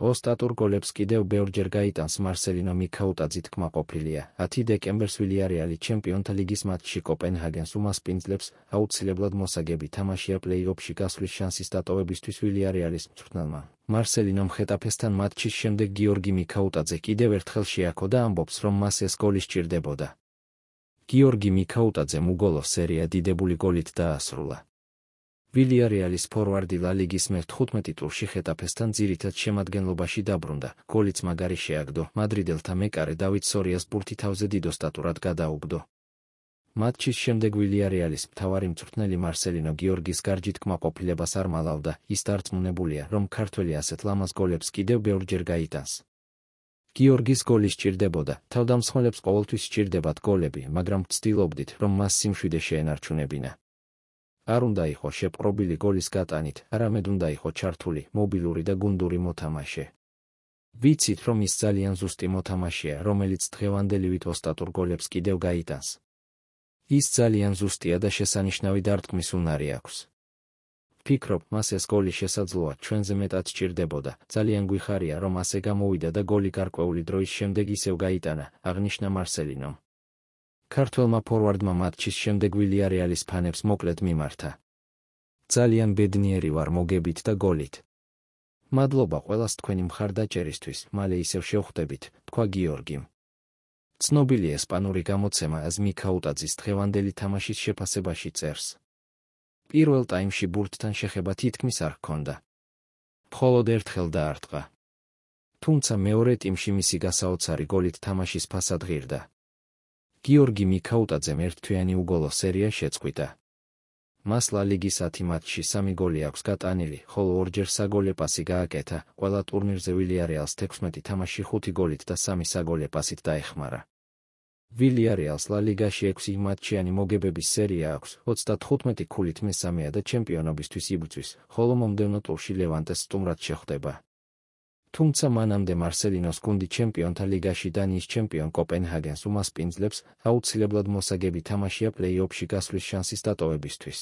ოსტატურ გოლებს კიდევ ბევრჯერ გაიტანს მარსელინო მიქაუტაძე თქმაყოფილია. 10 დეკემბერს ვილიარეალი ჩემპიონთა ლიგის მატჩში კოპენჰაგენს უმასპინძლებს, აუცილებლად მოსაგები თამაშია პლეი-ოფში გასვლის შანსის დატოვებისთვის ვილიარეალის მწვრთნელმა. მარსელინომ ხეტაფესთან მატჩის შემდეგ გიორგი მიქაუტაძე კიდევ ერთხელ შეაქო და ამბობს, რომ მას ეს გოლი სჭირდებოდა. გიორგი მიქაუტაძემ უგოლო სერია დიდებული გოლით დაასრულა. ვილიარეალის ფორვარდი ლა ლიგის მე-15 ტურში ხეტაფესთან ძირითად შემადგენლობაში დაბრუნდა, გოლიც მაგარი შეაგდო, მადრიდელთა მეკარე დავით სორიას ბურთი თავზე დიდ ოსტატურად გადაუგდო. მატჩის შემდეგ ვილიარეალის მთავარი მწვრთნელი მარსელინო გიორგის გარჯით კმაყოფილებას არ მალავდა, ის დარწმუნებულია, რომ ქართველი ასეთ ლამაზ გოლებს კიდევ ბევრჯერ გაიტანს. გიორგის გოლი სჭირდებოდა, თავდამსხმელებს ყოველთვის სჭირდებათ გოლები, მაგრამ ვცდილობდით, რომ მას სიმშვიდე შეენარჩუნებინა. არ უნდა იყო შეპყრობილი გოლის გატანით, არამედ უნდა იყო ჩართული, მობილური და გუნდური მოთამაშე. ვიცით, რომ ის ძალიან ზუსტი მოთამაშეა, რომელიც დღევანდელივით ოსტატურ გოლებს კიდევ გაიტანს. ის ძალიან ზუსტია და შესანიშნავი დარტყმის უნარი აქვს. ვფიქრობ, მას ეს გოლი შესაძლოა ჩვენზე მეტად სჭირდებოდა. ძალიან გვიხარია, რომ ასე გამოვიდა და გოლი გარკვეული დროის შემდეგ ისევ გაიტანა, აღნიშნა მარსელინომ. ქართველმა ფორვარდმა მატჩის შემდეგ ვილიარეალის ფანებს მოკლედ მიმართა. ძალიან ბედნიერი ვარ მოგებით და გოლით. მადლობა ყველას თქვენი მხარდაჭერისთვის, მალე ისევ შევხვდებით, თქვა გიორგიმ. ცნობილი ესპანური გამოცემა AS მიქაუტაძის დღევანდელი თამაშის შეფასებაში წერს. პირველ ტაიმში ბურთთან შეხება თითქმის არ ჰქონდა. მხოლოდ ერთხელ დაარტყა. თუმცა მეორე ტიმში მისი გასაოცარი გოლით თამაშის ფასად ღირდა. გიორგი მიქაუტაძემ ერთთვიანი უგოლო სერია შეწყვიტა. მას ლა ლიგის 10 მატჩში 3 გოლი აქვს გატანილი, ხოლო ორჯერ საგოლე პასი გააკეთა, ყველა ტურნირზე ვილიარეალს 16 თამაშში 5 გოლით და 3 საგოლე პასით დაეხმარა. ვილიარეალს ლა ლიგაში 6 მატჩიანი მოგებების სერია აქვს, 35 ქულით მესამეა და ჩემპიონობისთვის იბრძვის, ხოლო მომდევნო ტურში ლევანტეს სტუმრად შეხვდება. თუმცა მანამდე მარსელინოს გუნდი ჩემპიონთა ლიგაში დანიის ჩემპიონ კოპენჰაგენს უმასპინძლებს, აუცილებლად მოსაგები თამაშია პლეი-ოფში გასვლის შანსის დატოვებისთვის.